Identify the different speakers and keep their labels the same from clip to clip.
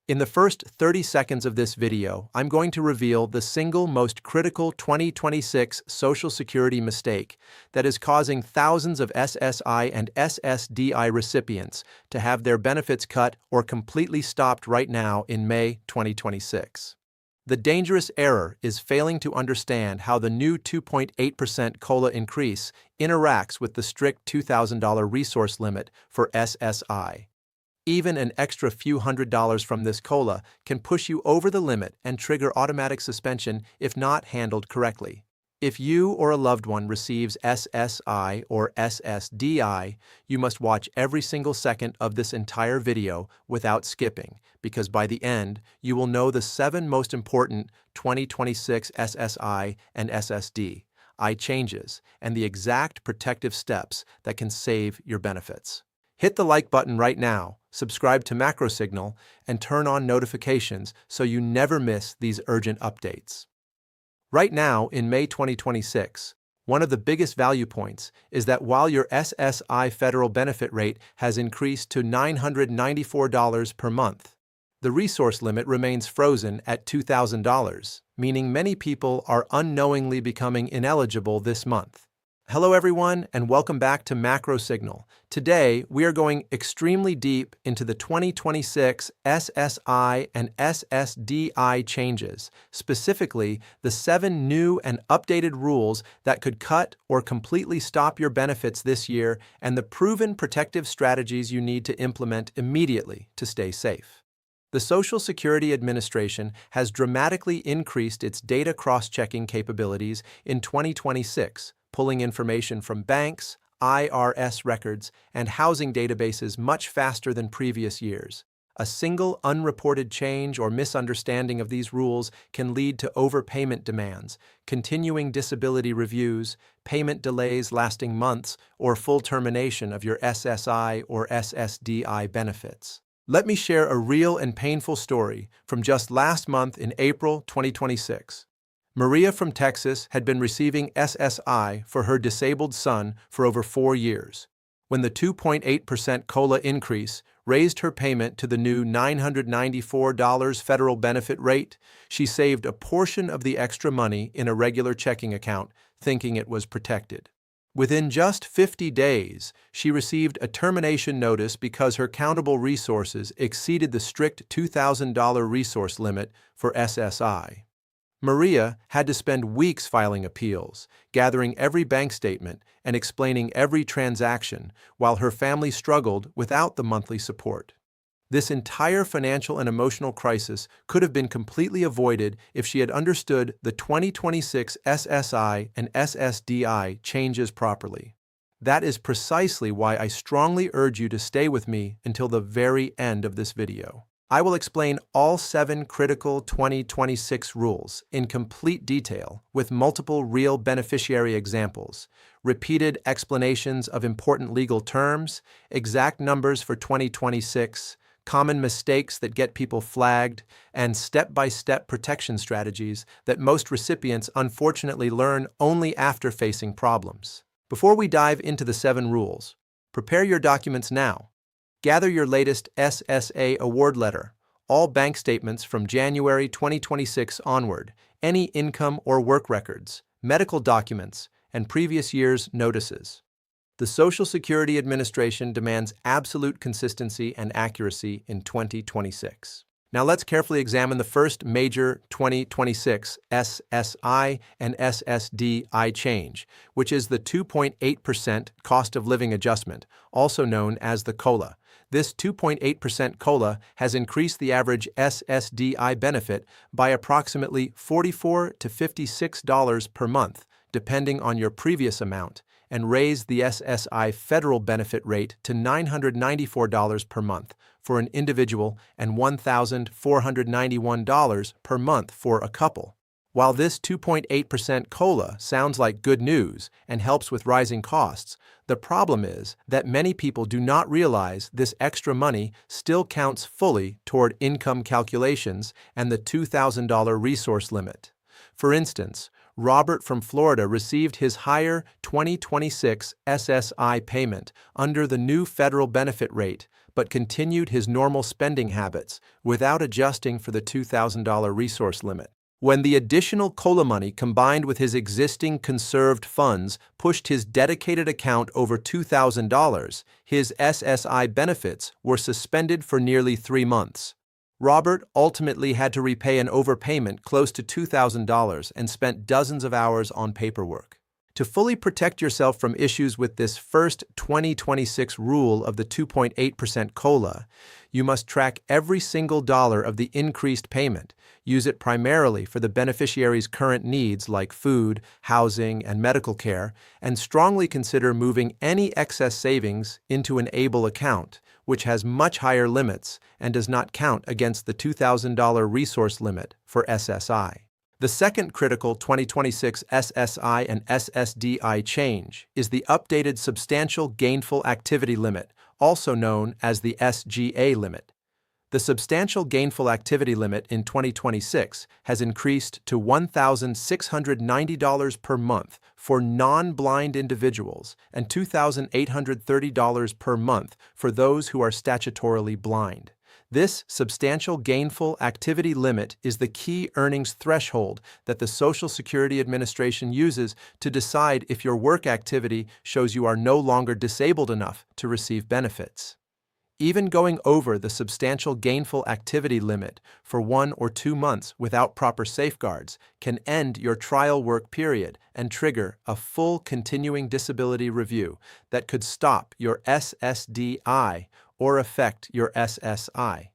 Speaker 1: In the first 30 seconds of this video, I'm going to reveal the single most critical 2026 Social Security mistake that is causing thousands of SSI and SSDI recipients to have their benefits cut or completely stopped right now in May 2026. The dangerous error is failing to understand how the new 2.8% COLA increase interacts with the strict $2,000 resource limit for SSI. Even an extra few $100s from this COLA can push you over the limit and trigger automatic suspension if not handled correctly. If you or a loved one receives SSI or SSDI, you must watch every single second of this entire video without skipping, because by the end, you will know the 7 most important 2026 SSI and SSDI changes and the exact protective steps that can save your benefits. Hit the like button right now, subscribe to Macro Signal, and turn on notifications so you never miss these urgent updates. Right now, in May 2026, one of the biggest value points is that while your SSI federal benefit rate has increased to $994 per month, the resource limit remains frozen at $2,000, meaning many people are unknowingly becoming ineligible this month. Hello everyone, and welcome back to Macro Signal. Today, we are going extremely deep into the 2026 SSI and SSDI changes, specifically the 7 new and updated rules that could cut or completely stop your benefits this year and the proven protective strategies you need to implement immediately to stay safe. The Social Security Administration has dramatically increased its data cross-checking capabilities in 2026, pulling information from banks, IRS records, and housing databases much faster than previous years. A single unreported change or misunderstanding of these rules can lead to overpayment demands, continuing disability reviews, payment delays lasting months, or full termination of your SSI or SSDI benefits. Let me share a real and painful story from just last month in April 2026. Maria from Texas had been receiving SSI for her disabled son for over 4 years. When the 2.8% COLA increase raised her payment to the new $994 federal benefit rate, she saved a portion of the extra money in a regular checking account, thinking it was protected. Within just 50 days, she received a termination notice because her countable resources exceeded the strict $2,000 resource limit for SSI. Maria had to spend weeks filing appeals, gathering every bank statement, and explaining every transaction, while her family struggled without the monthly support. This entire financial and emotional crisis could have been completely avoided if she had understood the 2026 SSI and SSDI changes properly. That is precisely why I strongly urge you to stay with me until the very end of this video. I will explain all 7 critical 2026 rules in complete detail with multiple real beneficiary examples, repeated explanations of important legal terms, exact numbers for 2026, common mistakes that get people flagged, and step-by-step protection strategies that most recipients unfortunately learn only after facing problems. Before we dive into the 7 rules, prepare your documents now. Gather your latest SSA award letter, all bank statements from January 2026 onward, any income or work records, medical documents, and previous year's notices. The Social Security Administration demands absolute consistency and accuracy in 2026. Now let's carefully examine the first major 2026 SSI and SSDI change, which is the 2.8% cost of living adjustment, also known as the COLA. This 2.8% COLA has increased the average SSDI benefit by approximately $44 to $56 per month, depending on your previous amount, and raised the SSI federal benefit rate to $994 per month for an individual and $1,491 per month for a couple. While this 2.8% COLA sounds like good news and helps with rising costs, the problem is that many people do not realize this extra money still counts fully toward income calculations and the $2,000 resource limit. For instance, Robert from Florida received his higher 2026 SSI payment under the new federal benefit rate, but continued his normal spending habits without adjusting for the $2,000 resource limit. When the additional COLA money combined with his existing conserved funds pushed his dedicated account over $2,000, his SSI benefits were suspended for nearly 3 months. Robert ultimately had to repay an overpayment close to $2,000 and spent dozens of hours on paperwork. To fully protect yourself from issues with this first 2026 rule of the 2.8% COLA, you must track every single dollar of the increased payment, use it primarily for the beneficiary's current needs like food, housing, and medical care, and strongly consider moving any excess savings into an ABLE account, which has much higher limits and does not count against the $2,000 resource limit for SSI. The second critical 2026 SSI and SSDI change is the updated Substantial Gainful Activity Limit, also known as the SGA limit. The Substantial Gainful Activity Limit in 2026 has increased to $1,690 per month for non-blind individuals and $2,830 per month for those who are statutorily blind. This Substantial Gainful Activity Limit is the key earnings threshold that the Social Security Administration uses to decide if your work activity shows you are no longer disabled enough to receive benefits. Even going over the Substantial Gainful Activity Limit for 1 or 2 months without proper safeguards can end your trial work period and trigger a full continuing disability review that could stop your SSDI or affect your SSI.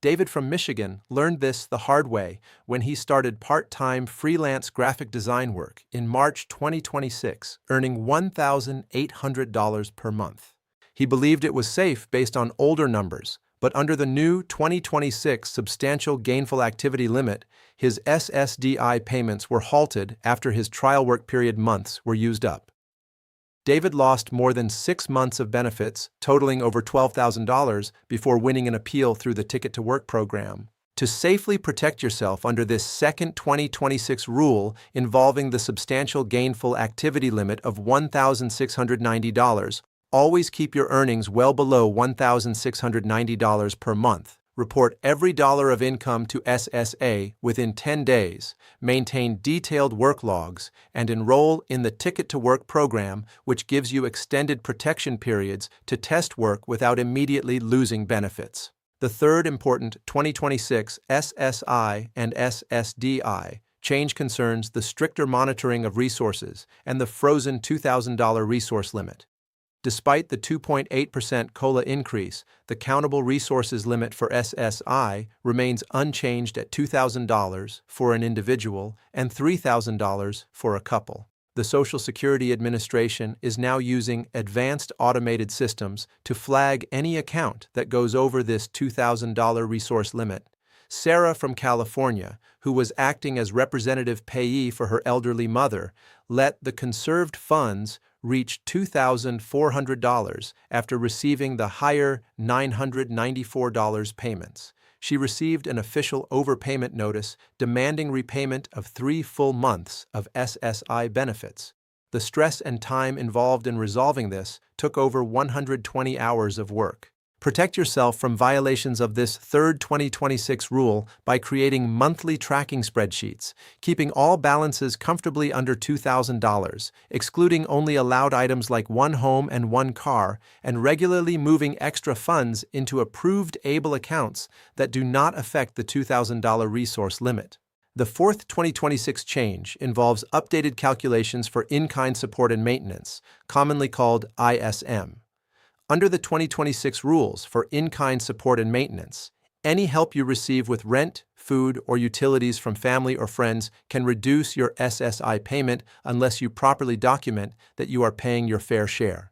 Speaker 1: David from Michigan learned this the hard way when he started part-time freelance graphic design work in March 2026, earning $1,800 per month. He believed it was safe based on older numbers, but under the new 2026 Substantial Gainful Activity Limit, his SSDI payments were halted after his trial work period months were used up. David lost more than 6 months of benefits, totaling over $12,000, before winning an appeal through the Ticket to Work program. To safely protect yourself under this second 2026 rule involving the Substantial Gainful Activity Limit of $1,690, always keep your earnings well below $1,690 per month. Report every dollar of income to SSA within 10 days, maintain detailed work logs, and enroll in the Ticket to Work program, which gives you extended protection periods to test work without immediately losing benefits. The third important 2026 SSI and SSDI change concerns the stricter monitoring of resources and the frozen $2,000 resource limit. Despite the 2.8% COLA increase, the countable resources limit for SSI remains unchanged at $2,000 for an individual and $3,000 for a couple. The Social Security Administration is now using advanced automated systems to flag any account that goes over this $2,000 resource limit. Sarah from California, who was acting as representative payee for her elderly mother, let the conserved funds reach $2,400 after receiving the higher $994 payments. She received an official overpayment notice demanding repayment of 3 full months of SSI benefits. The stress and time involved in resolving this took over 120 hours of work. Protect yourself from violations of this third 2026 rule by creating monthly tracking spreadsheets, keeping all balances comfortably under $2,000, excluding only allowed items like 1 home and 1 car, and regularly moving extra funds into approved ABLE accounts that do not affect the $2,000 resource limit. The fourth 2026 change involves updated calculations for in-kind support and maintenance, commonly called ISM. Under the 2026 rules for in-kind support and maintenance, any help you receive with rent, food, or utilities from family or friends can reduce your SSI payment unless you properly document that you are paying your fair share.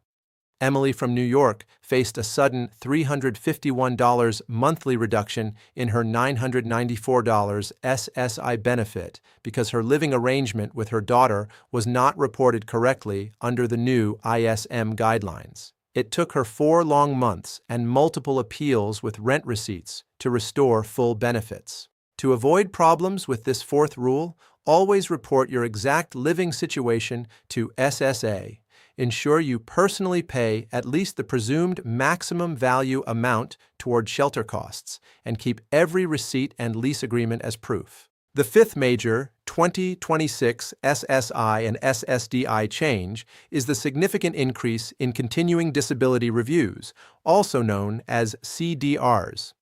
Speaker 1: Emily from New York faced a sudden $351 monthly reduction in her $994 SSI benefit because her living arrangement with her daughter was not reported correctly under the new ISM guidelines. It took her 4 long months and multiple appeals with rent receipts to restore full benefits. To avoid problems with this fourth rule, always report your exact living situation to SSA. ensure you personally pay at least the presumed maximum value amount toward shelter costs, and keep every receipt and lease agreement as proof. The fifth major 2026 SSI and SSDI change is the significant increase in continuing disability reviews, also known as CDRs.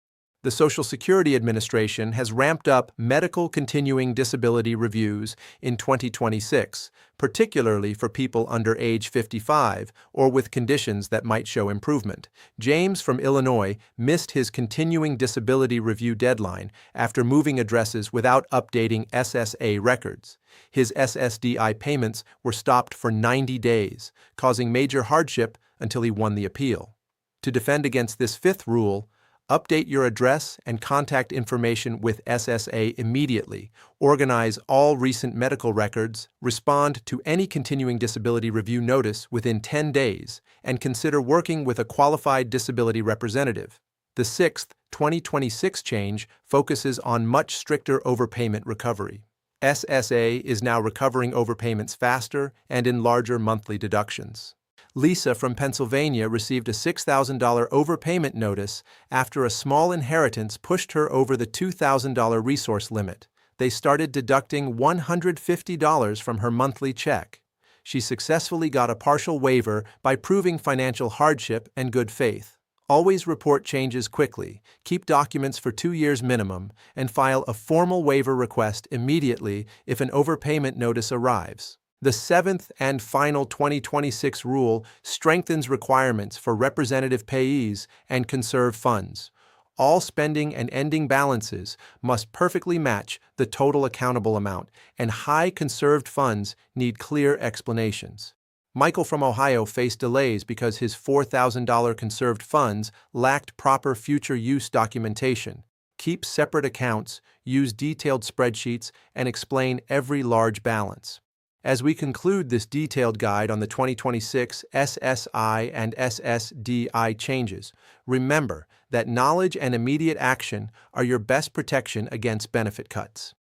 Speaker 1: The Social Security Administration has ramped up medical continuing disability reviews in 2026, particularly for people under age 55 or with conditions that might show improvement. James from Illinois missed his continuing disability review deadline after moving addresses without updating SSA records. His SSDI payments were stopped for 90 days, causing major hardship until he won the appeal. To defend against this fifth rule, update your address and contact information with SSA immediately, organize all recent medical records, respond to any continuing disability review notice within 10 days, and consider working with a qualified disability representative. The sixth 2026 change focuses on much stricter overpayment recovery. SSA is now recovering overpayments faster and in larger monthly deductions. Lisa from Pennsylvania received a $6,000 overpayment notice after a small inheritance pushed her over the $2,000 resource limit. They started deducting $150 from her monthly check. She successfully got a partial waiver by proving financial hardship and good faith. Always report changes quickly, keep documents for 2 years minimum, and file a formal waiver request immediately if an overpayment notice arrives. The seventh and final 2026 rule strengthens requirements for representative payees and conserve funds. All spending and ending balances must perfectly match the total accountable amount, and high conserved funds need clear explanations. Michael from Ohio faced delays because his $4,000 conserved funds lacked proper future use documentation. Keep separate accounts, use detailed spreadsheets, and explain every large balance. As we conclude this detailed guide on the 2026 SSI and SSDI changes, remember that knowledge and immediate action are your best protection against benefit cuts.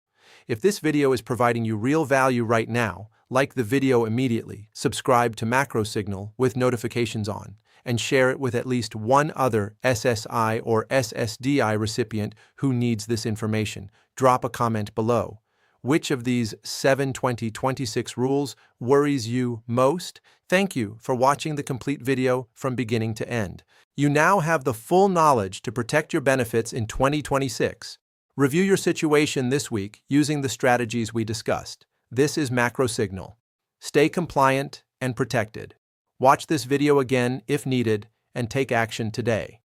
Speaker 1: If this video is providing you real value right now, like the video immediately, subscribe to Macro Signal with notifications on, and share it with at least one other SSI or SSDI recipient who needs this information. Drop a comment below. Which of these 7 2026 rules worries you most? Thank you for watching the complete video from beginning to end. You now have the full knowledge to protect your benefits in 2026. Review your situation this week using the strategies we discussed. This is Macro Signal. Stay compliant and protected. Watch this video again if needed and take action today.